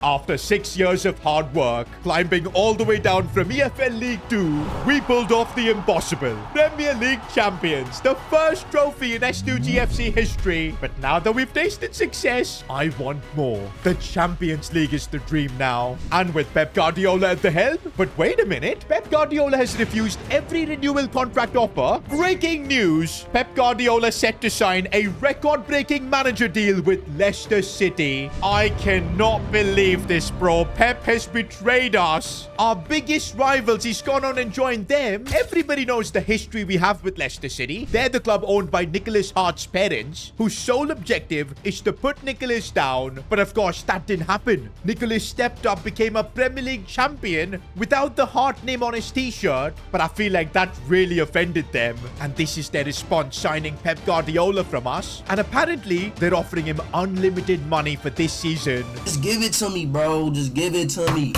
After 6 years of hard work, climbing all the way down from EFL League 2, we pulled off the impossible. Premier League champions, the first trophy in S2GFC history. But now that we've tasted success, I want more. The Champions League is the dream now. And with Pep Guardiola at the helm? But wait a minute, Pep Guardiola has refused every renewal contract offer. Breaking news, Pep Guardiola set to sign a record-breaking manager deal with Leicester City. I cannot believe this, bro. Pep has betrayed us. Our biggest rivals, he's gone on and joined them. Everybody knows the history we have with Leicester City. They're the club owned by Nicholas Hart's parents, whose sole objective is to put Nicholas down. But of course, that didn't happen. Nicholas stepped up, became a Premier League champion without the Hart name on his t-shirt. But I feel like that really offended them. And this is their response, signing Pep Guardiola from us. And apparently, they're offering him unlimited money for this season. Just give it to me, bro. Just give it to me.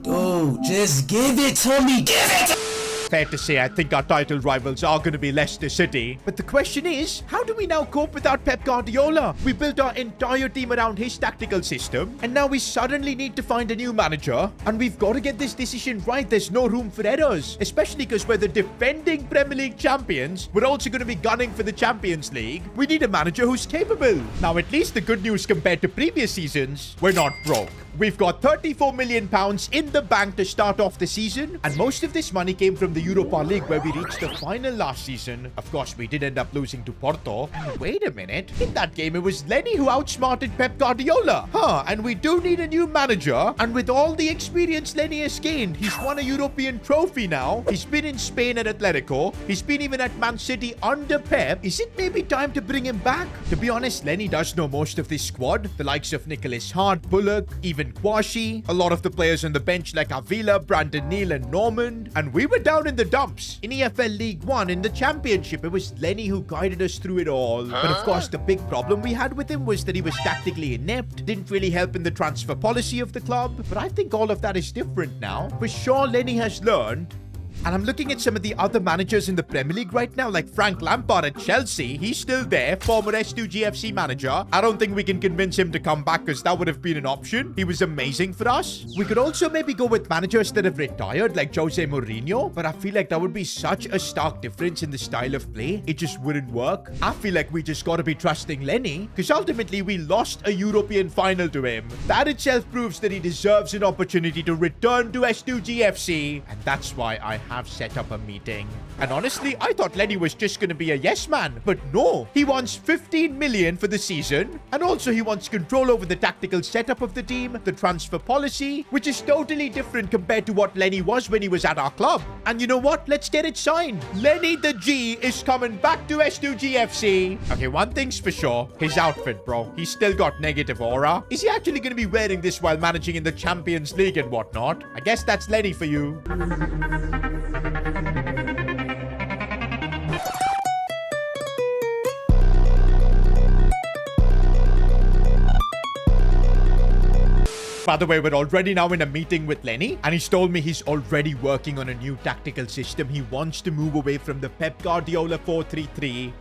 Dude, just give it to me. Give it to me. Fair to say, I think our title rivals are going to be Leicester City. But the question is, how do we now cope without Pep Guardiola? We built our entire team around his tactical system, and now we suddenly need to find a new manager. And we've got to get this decision right. There's no room for errors, especially because we're the defending Premier League champions. We're also going to be gunning for the Champions League. We need a manager who's capable. Now, at least the good news compared to previous seasons, we're not broke. We've got £34 million in the bank to start off the season, and most of this money came from the Europa League, where we reached the final last season. Of course, we did end up losing to Porto. And wait a minute, in that game, it was Lenny who outsmarted Pep Guardiola. And we do need a new manager, and with all the experience Lenny has gained, he's won a European trophy now. He's been in Spain at Atletico. He's been even at Man City under Pep. Is it maybe time to bring him back? To be honest, Lenny does know most of this squad, the likes of Nicholas Hart, Bullock, even Kwashi, a lot of the players on the bench like Avila, Brandon Neal, and Norman. And we were down in the dumps. In EFL League 1, in the Championship, it was Lenny who guided us through it all. But of course, the big problem we had with him was that he was tactically inept, didn't really help in the transfer policy of the club. But I think all of that is different now. For sure, Lenny has learned. And I'm looking at some of the other managers in the Premier League right now, like Frank Lampard at Chelsea. He's still there, former S2GFC manager. I don't think we can convince him to come back, because that would have been an option. He was amazing for us. We could also maybe go with managers that have retired, like Jose Mourinho. But I feel like that would be such a stark difference in the style of play. It just wouldn't work. I feel like we just got to be trusting Lenny, because ultimately we lost a European final to him. That itself proves that he deserves an opportunity to return to S2GFC. And that's why I have set up a meeting. And honestly, I thought Lenny was just going to be a yes man. But no, he wants 15 million for the season. And also he wants control over the tactical setup of the team, the transfer policy, which is totally different compared to what Lenny was when he was at our club. And you know what? Let's get it signed. Lenny the G is coming back to S2GFC. Okay, one thing's for sure. His outfit, bro. He's still got negative aura. Is he actually going to be wearing this while managing in the Champions League and whatnot? I guess that's Lenny for you. By the way, we're already now in a meeting with Lenny, and he's told me he's already working on a new tactical system. He wants to move away from the Pep Guardiola 4-3-3.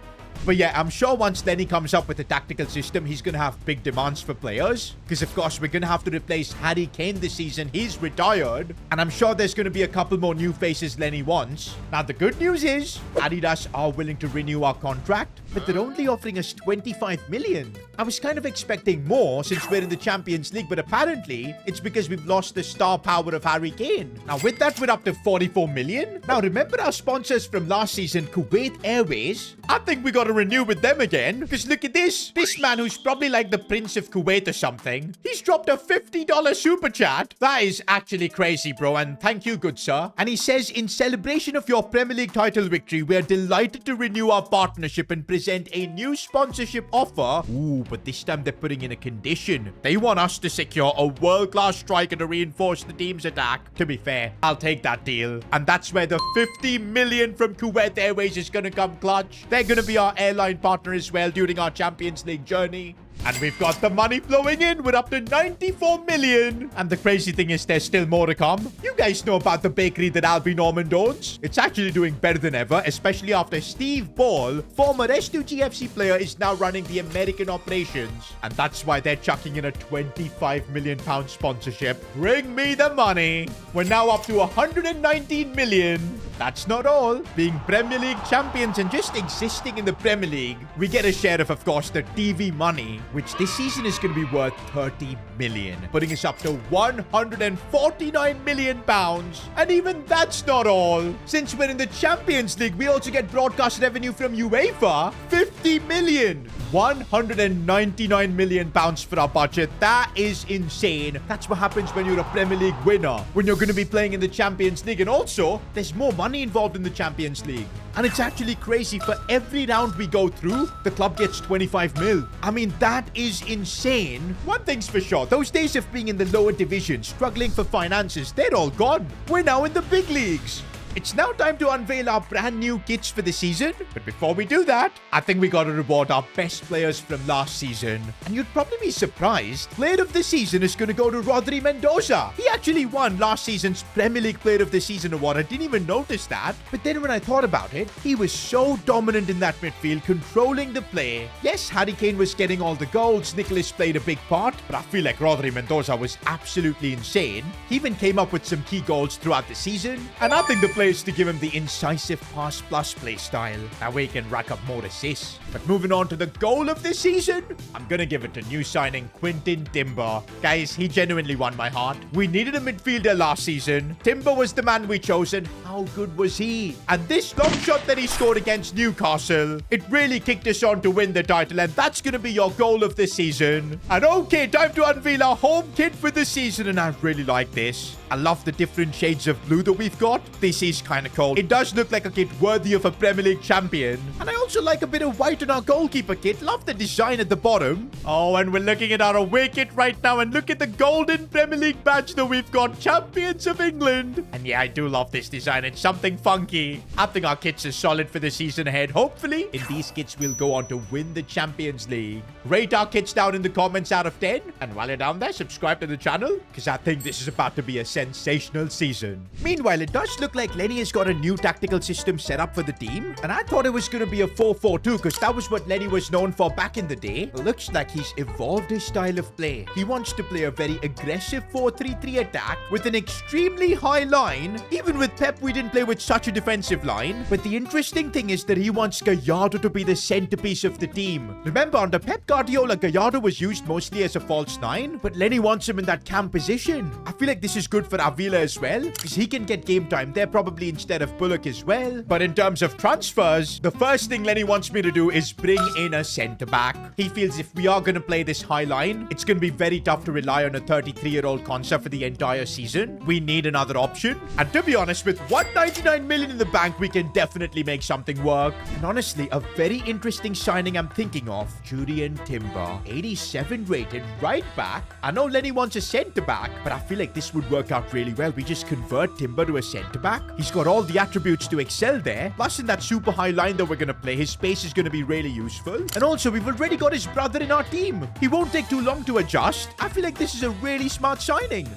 But yeah, I'm sure once Lenny comes up with a tactical system, he's going to have big demands for players. Because, of course, we're going to have to replace Harry Kane this season. He's retired. And I'm sure there's going to be a couple more new faces Lenny wants. Now, the good news is, Adidas are willing to renew our contract, but they're only offering us 25 million. I was kind of expecting more since we're in the Champions League, but apparently it's because we've lost the star power of Harry Kane. Now, with that, we're up to 44 million. Now, remember our sponsors from last season, Kuwait Airways? I think we got to renew with them again, because look at this. This man, who's probably like the Prince of Kuwait or something, he's dropped a $50 super chat. That is actually crazy, bro, and thank you, good sir. And he says, in celebration of your Premier League title victory, we are delighted to renew our partnership and present a new sponsorship offer. Ooh, but this time they're putting in a condition. They want us to secure a world-class striker to reinforce the team's attack. To be fair, I'll take that deal. And that's where the 50 million from Kuwait Airways is going to come clutch. They're going to be our airline partner as well during our Champions League journey. And we've got the money flowing in. We're up to 94 million. And the crazy thing is there's still more to come. You guys know about the bakery that Albie Normand owns? It's actually doing better than ever, especially after Steve Ball, former S2GFC player, is now running the American operations. And that's why they're chucking in a £25 million sponsorship. Bring me the money. We're now up to 119 million. That's not all. Being Premier League champions and just existing in the Premier League, we get a share of course, the TV money, which this season is going to be worth 30 million, putting us up to 149 million pounds. And even that's not all. Since we're in the Champions League, we also get broadcast revenue from UEFA, 50 million. 199 million pounds for our budget. That is insane. That's what happens when you're a Premier League winner, when you're going to be playing in the Champions League. And also, there's more money involved in the Champions League. And it's actually crazy. For every round we go through, the club gets 25 mil. I mean, that is insane. One thing's for sure, those days of being in the lower division, struggling for finances, they're all gone. We're now in the big leagues. It's now time to unveil our brand new kits for the season. But before we do that, I think we got to reward our best players from last season. And you'd probably be surprised, Player of the Season is going to go to Rodri Mendoza. He actually won last season's Premier League Player of the Season award. I didn't even notice that. But then when I thought about it, he was so dominant in that midfield, controlling the play. Yes, Harry Kane was getting all the goals. Nicholas played a big part. But I feel like Rodri Mendoza was absolutely insane. He even came up with some key goals throughout the season. And I think the to give him the incisive pass plus play style. That way he can rack up more assists. But moving on to the goal of the season, I'm gonna give it to new signing Quintin Timber. Guys, he genuinely won my heart. We needed a midfielder last season. Timber was the man we chose, and how good was he? And this long shot that he scored against Newcastle, it really kicked us on to win the title, and that's gonna be your goal of the season. And okay, time to unveil our home kit for the season, and I really like this. I love the different shades of blue that we've got. This is kind of cool. It does look like a kit worthy of a Premier League champion. And I also like a bit of white in our goalkeeper kit. Love the design at the bottom. Oh, and we're looking at our away kit right now. And look at the golden Premier League badge that we've got. Champions of England. And yeah, I do love this design. It's something funky. I think our kits are solid for the season ahead. Hopefully, in these kits, we'll go on to win the Champions League. Rate our kits down in the comments out of 10. And while you're down there, subscribe to the channel, because I think this is about to be a sensational season. Meanwhile, it does look like Lenny has got a new tactical system set up for the team, and I thought it was going to be a 4-4-2 because that was what Lenny was known for back in the day. Looks like he's evolved his style of play. He wants to play a very aggressive 4-3-3 attack with an extremely high line. Even with Pep, we didn't play with such a defensive line. But the interesting thing is that he wants Gallardo to be the centerpiece of the team. Remember, under Pep Guardiola, Gallardo was used mostly as a false 9, but Lenny wants him in that cam position. I feel like this is good for Avila as well, because he can get game time there probably instead of Bullock as well. But in terms of transfers, the first thing Lenny wants me to do is bring in a centre-back. He feels if we are going to play this high line, it's going to be very tough to rely on a 33-year-old Konsa for the entire season. We need another option. And to be honest, with 199 million in the bank, we can definitely make something work. And honestly, a very interesting signing I'm thinking of, Julian Timber, 87 rated, right back. I know Lenny wants a centre-back, but I feel like this would work out really well. We just convert Timber to a centre-back. He's got all the attributes to excel there. Plus, in that super high line that we're going to play, his space is going to be really useful. And also, we've already got his brother in our team. He won't take too long to adjust. I feel like this is a really smart signing.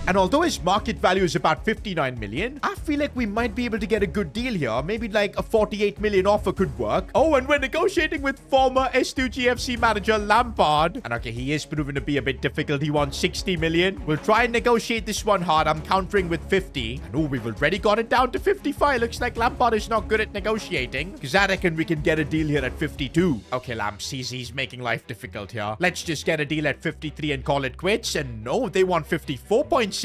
And although his market value is about 59 million, I feel like we might be able to get a good deal here. Maybe like a 48 million offer could work. Oh, and we're negotiating with former S2GFC manager Lampard. And okay, he is proven to be a bit difficult. He wants 60 million. We'll try and negotiate this one hard. I'm countering with 50. And oh, we've already got it down to 55. Looks like Lampard is not good at negotiating, because I reckon we can get a deal here at 52. Okay, Lamps, he's making life difficult here. Let's just get a deal at 53 and call it quits. And no, they want 54.7.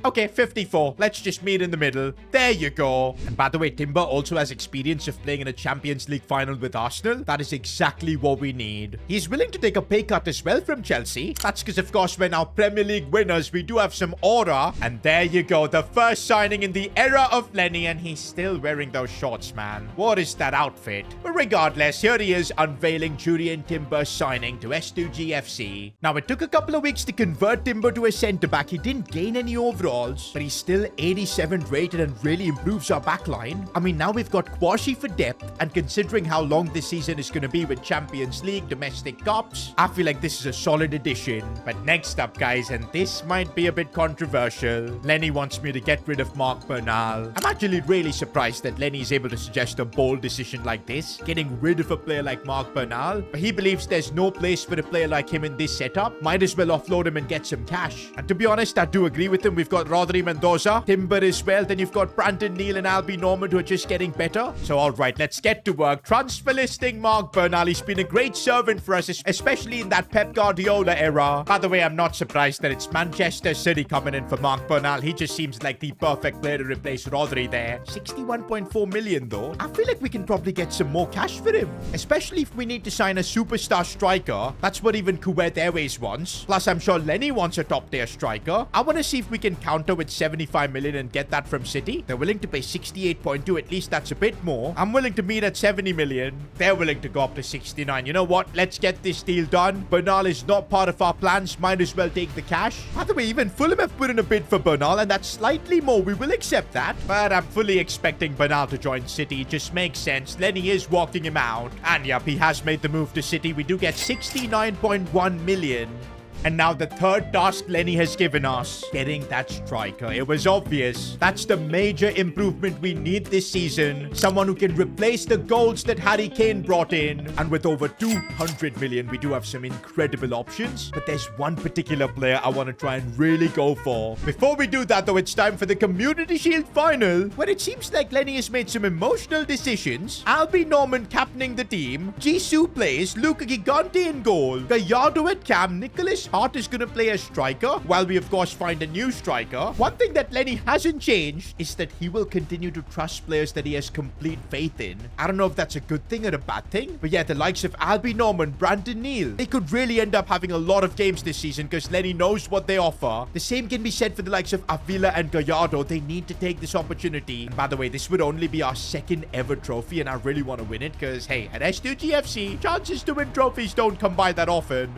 Okay, 54. Let's just meet in the middle. There you go. And by the way, Timber also has experience of playing in a Champions League final with Arsenal. That is exactly what we need. He's willing to take a pay cut as well from Chelsea. That's because, of course, we're now Premier League winners. We do have some aura. And there you go. The first signing in the era of Lenny. And he's still wearing those shorts, man. What is that outfit? But regardless, here he is unveiling Julian Timber's signing to S2GFC. Now, it took a couple of weeks to convert Timber to a centre-back. He didn't gain gain any overalls, but he's still 87 rated and really improves our backline. I mean, now we've got Kwashi for depth, and considering how long this season is going to be with Champions League, domestic cups, I feel like this is a solid addition. But next up, guys, and this might be a bit controversial, Lenny wants me to get rid of Mark Bernal. I'm actually really surprised that Lenny is able to suggest a bold decision like this, getting rid of a player like Mark Bernal, but he believes there's no place for a player like him in this setup. Might as well offload him and get some cash. And to be honest, I do agree with him. We've got Rodri Mendoza, Timber as well, then you've got Brandon Neal and Albie Norman who are just getting better. So alright, let's get to work. Transfer listing Mark Bernal. He's been a great servant for us, especially in that Pep Guardiola era. By the way, I'm not surprised that it's Manchester City coming in for Mark Bernal. He just seems like the perfect player to replace Rodri there. 61.4 million though. I feel like we can probably get some more cash for him, especially if we need to sign a superstar striker. That's what even Kuwait Airways wants. Plus, I'm sure Lenny wants a top tier striker. I want to see if we can counter with 75 million and get that from City. They're willing to pay 68.2. At least that's a bit more. I'm willing to meet at 70 million. They're willing to go up to 69. You know what? Let's get this deal done. Bernal is not part of our plans. Might as well take the cash. By the way, even Fulham have put in a bid for Bernal, and that's slightly more. We will accept that. But I'm fully expecting Bernal to join City. It just makes sense. Lenny is walking him out. And yep, he has made the move to City. We do get 69.1 million. And now the third task Lenny has given us, getting that striker. It was obvious. That's the major improvement we need this season. Someone who can replace the goals that Harry Kane brought in. And with over 200 million, we do have some incredible options. But there's one particular player I want to try and really go for. Before we do that, though, it's time for the Community Shield final, where it seems like Lenny has made some emotional decisions. Albie Norman captaining the team. Jisoo plays, Luca Gigante in goal. Gallardo at cam, Nicholas Hart is going to play as striker, while we of course find a new striker. One thing that Lenny hasn't changed is that he will continue to trust players that he has complete faith in. I don't know if that's a good thing or a bad thing, but yeah, the likes of Albie Norman, Brandon Neal, they could really end up having a lot of games this season because Lenny knows what they offer. The same can be said for the likes of Avila and Gallardo. They need to take this opportunity. And by the way, this would only be our second ever trophy, and I really want to win it because, hey, at S2GFC, chances to win trophies don't come by that often.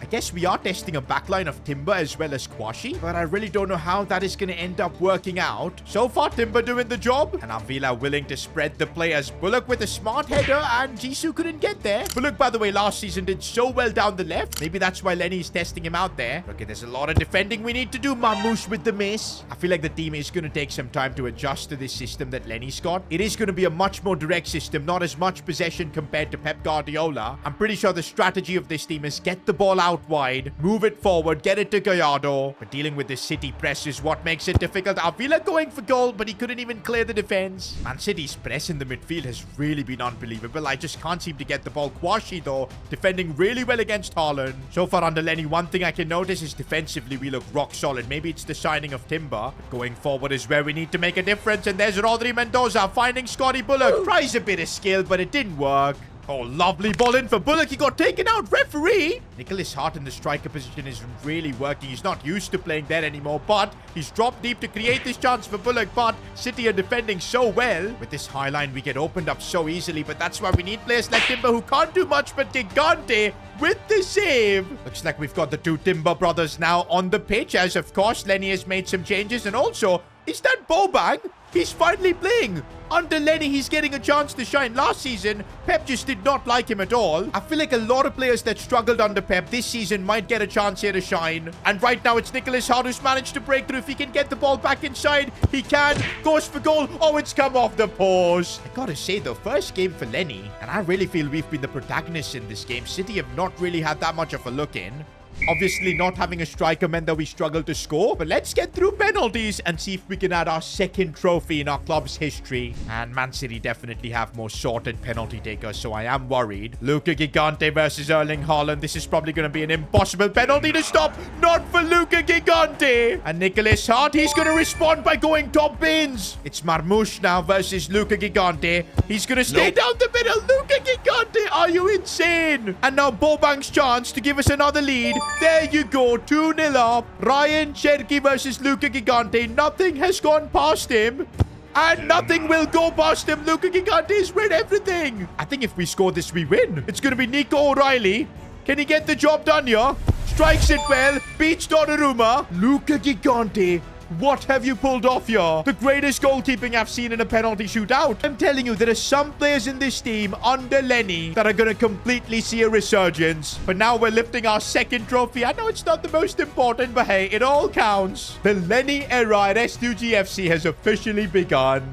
I guess we are testing a backline of Timber as well as Kwashi, but I really don't know how that is going to end up working out. So far, Timber doing the job, and Avila willing to spread the players. Bullock with a smart header, and Jisoo couldn't get there. Bullock, by the way, last season did so well down the left. Maybe that's why Lenny is testing him out there. Okay, there's a lot of defending we need to do. Mamouche with the miss. I feel like the team is going to take some time to adjust to this system that Lenny's got. It is going to be a much more direct system, not as much possession compared to Pep Guardiola. I'm pretty sure the strategy of this team is get the ball out wide, move it forward, get it to Gallardo. But dealing with the City press is what makes it difficult. Avila going for goal, but he couldn't even clear the defense. Man City's press in the midfield has really been unbelievable. I just can't seem to get the ball. Kwashi, though, defending really well against Haaland. So far under Lenny, one thing I can notice is defensively we look rock solid. Maybe it's the signing of Timber. But going forward is where we need to make a difference. And there's Rodri Mendoza finding Scotty Bullock. Tries a bit of skill, but it didn't work. Oh, lovely ball in for Bullock. He got taken out. Referee! Nicholas Hart in the striker position isn't really working. He's not used to playing there anymore, but he's dropped deep to create this chance for Bullock, but City are defending so well. With this high line, we get opened up so easily, but that's why we need players like Timber who can't do much, but Gigante with the save. Looks like we've got the two Timber brothers now on the pitch, as of course Lenny has made some changes, and also, is that Bobang? He's finally playing. Under Lenny, he's getting a chance to shine. Last season, Pep just did not like him at all. I feel like a lot of players that struggled under Pep this season might get a chance here to shine. And right now, it's Nicholas Hart who's managed to break through. If he can get the ball back inside, he can. Goes for goal. Oh, it's come off the post. I gotta say, though, first game for Lenny, and I really feel we've been the protagonists in this game. City have not really had that much of a look in. Obviously, not having a striker meant that we struggled to score, but let's get through penalties and see if we can add our second trophy in our club's history. And Man City definitely have more sorted penalty takers, so I am worried. Luca Gigante versus Erling Haaland. This is probably going to be an impossible penalty to stop. Not for Luca Gigante. And Nicholas Hart, he's going to respond by going top bins. It's Marmouche now versus Luca Gigante. He's going to stay down the middle. Luca Gigante, are you insane? And now Bobang's chance to give us another lead. There you go, 2-0 up. Ryan Cherky versus Luca Gigante. Nothing has gone past him. And nothing will go past him. Luca Gigante has read everything. I think if we score this, we win. It's going to be Nico O'Reilly. Can he get the job done here? Strikes it well. Beats Donnarumma. Luca Gigante. What have you pulled off here? The greatest goalkeeping I've seen in a penalty shootout. I'm telling you, there are some players in this team under Lenny that are going to completely see a resurgence. But now we're lifting our second trophy. I know it's not the most important, but hey, it all counts. The Lenny era at S2GFC has officially begun.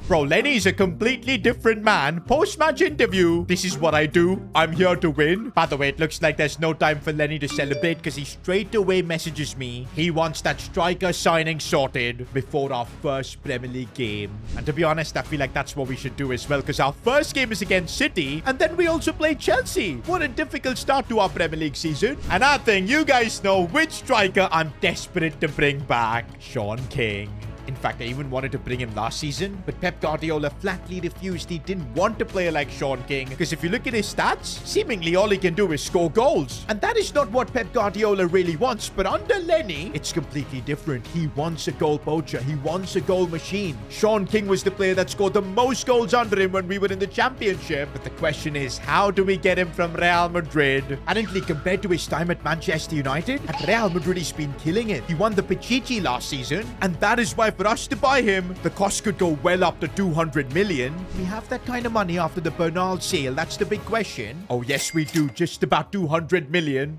Bro, Lenny's a completely different man. Post-match interview. This is what I do. I'm here to win. By the way, it looks like there's no time for Lenny to celebrate because he straight away messages me. He wants that striker signing sorted before our first Premier League game. And to be honest, I feel like that's what we should do as well because our first game is against City and then we also play Chelsea. What a difficult start to our Premier League season. And I think you guys know which striker I'm desperate to bring back. Sean King. In fact, I even wanted to bring him last season, but Pep Guardiola flatly refused. He didn't want a player like Sean King, because if you look at his stats, seemingly all he can do is score goals. And that is not what Pep Guardiola really wants, but under Lenny, it's completely different. He wants a goal poacher. He wants a goal machine. Sean King was the player that scored the most goals under him when we were in the championship. But the question is, how do we get him from Real Madrid? Apparently, compared to his time at Manchester United, at Real Madrid, he's been killing it. He won the Pichichi last season, and that is why for us to buy him, the cost could go well up to 200 million. We have that kind of money after the Bernal sale. That's the big question. Oh, yes, we do. Just about 200 million.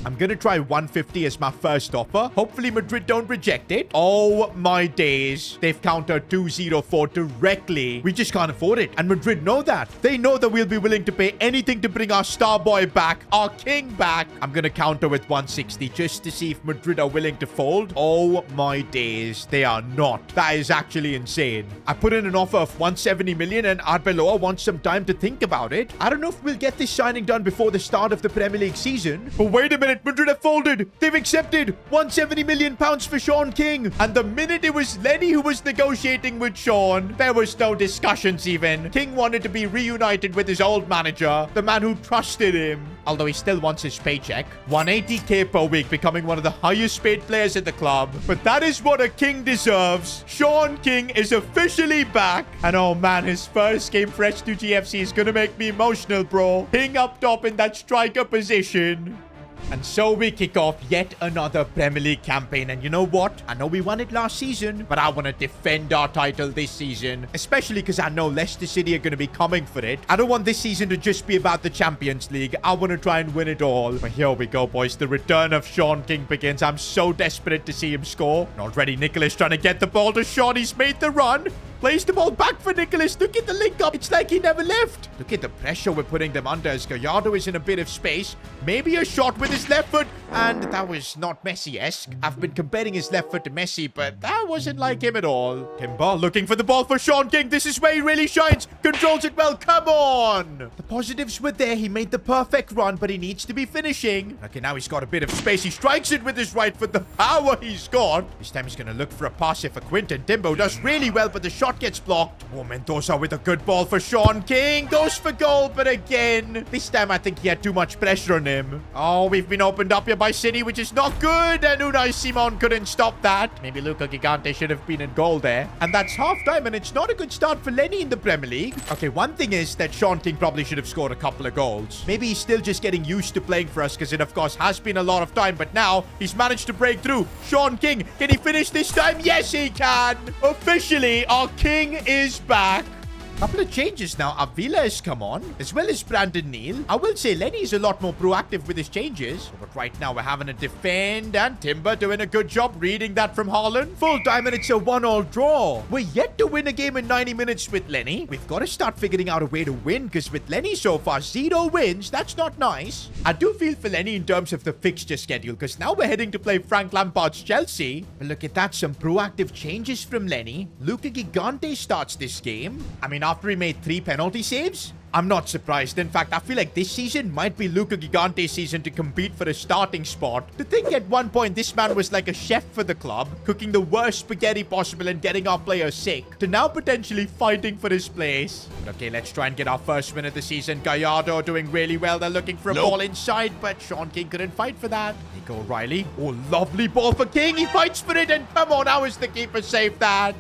I'm gonna try 150 as my first offer. Hopefully Madrid don't reject it. Oh my days. They've countered 204 directly. We just can't afford it. And Madrid know that. They know that we'll be willing to pay anything to bring our star boy back, our king back. I'm gonna counter with 160 just to see if Madrid are willing to fold. Oh my days. They are not. That is actually insane. I put in an offer of 170 million and Arbeloa wants some time to think about it. I don't know if we'll get this signing done before the start of the Premier League season. But wait a minute, Madrid have folded. They've accepted 170 million pounds for Sean King. And the minute it was Lenny who was negotiating with Sean, there was no discussions even. King wanted to be reunited with his old manager, the man who trusted him. Although he still wants his paycheck. 180k per week, becoming one of the highest paid players at the club. But that is what a King deserves. Sean King is officially back. And oh man, his first game for S2GFC is gonna make me emotional, bro. King up top in that striker position. And so we kick off yet another Premier League campaign. And you know what? I know we won it last season, but I want to defend our title this season. Especially because I know Leicester City are going to be coming for it. I don't want this season to just be about the Champions League. I want to try and win it all. But here we go, boys. The return of Sean King begins. I'm so desperate to see him score. And already Nicholas trying to get the ball to Sean. He's made the run. Plays the ball back for Nicholas. Look at the link up. It's like he never left. Look at the pressure we're putting them under as Gallardo is in a bit of space. Maybe a shot with his left foot. And that was not Messi-esque. I've been comparing his left foot to Messi, but that wasn't like him at all. Timber looking for the ball for Sean King. This is where he really shines. Controls it well. Come on. The positives were there. He made the perfect run, but he needs to be finishing. Okay, now he's got a bit of space. He strikes it with his right foot. The power he's got. This time he's going to look for a pass here for Quinton. Timbo does really well, but the shot gets blocked. Oh, Mendoza with a good ball for Sean King. Goes for goal, but again, this time I think he had too much pressure on him. Oh, we've been opened up here by City, which is not good. And Unai Simon couldn't stop that. Maybe Luca Gigante should have been in goal there. And that's half-time, and it's not a good start for Lenny in the Premier League. Okay, one thing is that Sean King probably should have scored a couple of goals. Maybe he's still just getting used to playing for us because it, of course, has been a lot of time. But now he's managed to break through. Sean King, can he finish this time? Yes, he can. Officially, our King is back. Couple of changes now. Avila has come on, as well as Brandon Neal. I will say Lenny is a lot more proactive with his changes. But right now we're having a defend, and Timber doing a good job reading that from Haaland. Full time, and it's a 1-1 draw. We're yet to win a game in 90 minutes with Lenny. We've got to start figuring out a way to win, because with Lenny so far, 0 wins. That's not nice. I do feel for Lenny in terms of the fixture schedule, because now we're heading to play Frank Lampard's Chelsea. But look at that, some proactive changes from Lenny. Luca Gigante starts this game. I mean, after he made 3 penalty saves? I'm not surprised. In fact, I feel like this season might be Luca Gigante's season to compete for a starting spot. To think at one point this man was like a chef for the club, cooking the worst spaghetti possible and getting our players sick, to now potentially fighting for his place. But okay, let's try and get our first win of the season. Gallardo doing really well. They're looking for a ball inside, but Sean King couldn't fight for that. Nico Riley. Oh, lovely ball for King. He fights for it, and come on, how is the keeper saved that?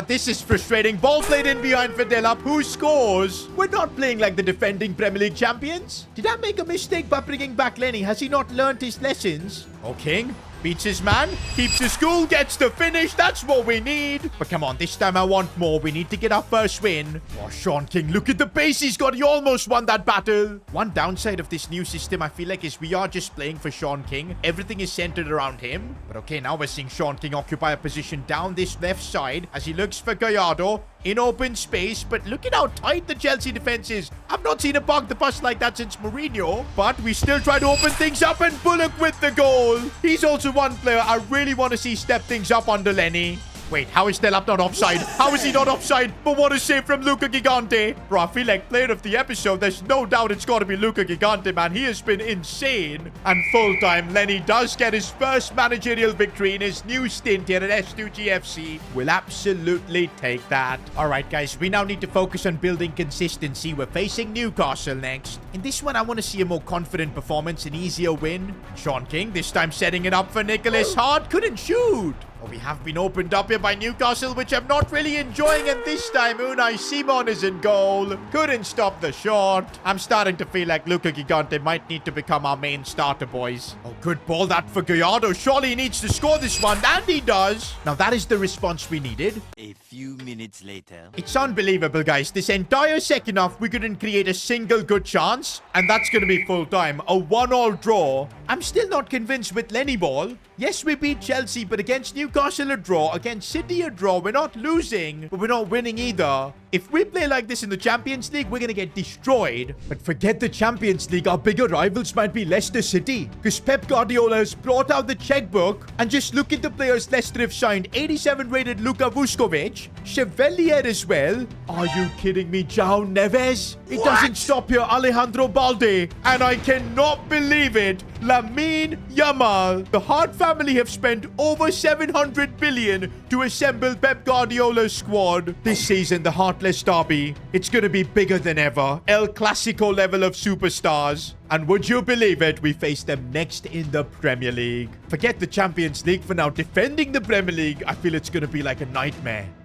This is frustrating. Ball played in behind for Delap. Who scores? We're not playing like the defending Premier League champions. Did I make a mistake by bringing back Lenny? Has he not learned his lessons? Oh, King beats his man, keeps his cool, gets the finish. That's what we need. But come on, this time I want more. We need to get our first win. Oh, Sean King, look at the pace he's got. He almost won that battle. One downside of this new system, I feel like, is we are just playing for Sean King. Everything is centered around him. But okay, now we're seeing Sean King occupy a position down this left side as he looks for Gallardo in open space. But look at how tight the Chelsea defense is. I've not seen a park the bus like that since Mourinho. But we still try to open things up, and Bullock with the goal. He's also one player I really want to see step things up under Lenny. Wait, how is Delap not offside? How is he not offside? But what a save from Luca Gigante. Bro, I feel like player of the episode. There's no doubt it's got to be Luca Gigante, man. He has been insane. And full time, Lenny does get his first managerial victory in his new stint here at S2GFC. We'll absolutely take that. All right, guys, we now need to focus on building consistency. We're facing Newcastle next. In this one, I want to see a more confident performance, an easier win. Sean King, this time setting it up for Nicholas Hart. Couldn't shoot. Oh, we have been opened up here by Newcastle, which I'm not really enjoying. And this time, Unai Simon is in goal. Couldn't stop the shot. I'm starting to feel like Luca Gigante might need to become our main starter, boys. Oh, good ball that for Gallardo. Surely he needs to score this one. And he does. Now, that is the response we needed. A few minutes later. It's unbelievable, guys. This entire second half, we couldn't create a single good chance. And that's going to be full time. A 1-1 draw. I'm still not convinced with Lenny Ball. Yes, we beat Chelsea, but against Newcastle a draw, against City a draw. We're not losing, but we're not winning either. If we play like this in the Champions League, we're going to get destroyed. But forget the Champions League. Our bigger rivals might be Leicester City. Because Pep Guardiola has brought out the checkbook. And just look at the players Leicester have signed. 87 rated Luka Vuskovic. Chevalier as well. Are you kidding me, João Neves? It doesn't stop here. Alejandro Balde. And I cannot believe it. Lamine Yamal. The Hart family have spent over 700 billion to assemble Pep Guardiola's squad. This season, the Heartless Derby, it's going to be bigger than ever. El Clasico level of superstars. And would you believe it, we face them next in the Premier League. Forget the Champions League for now. Defending the Premier League, I feel it's going to be like a nightmare.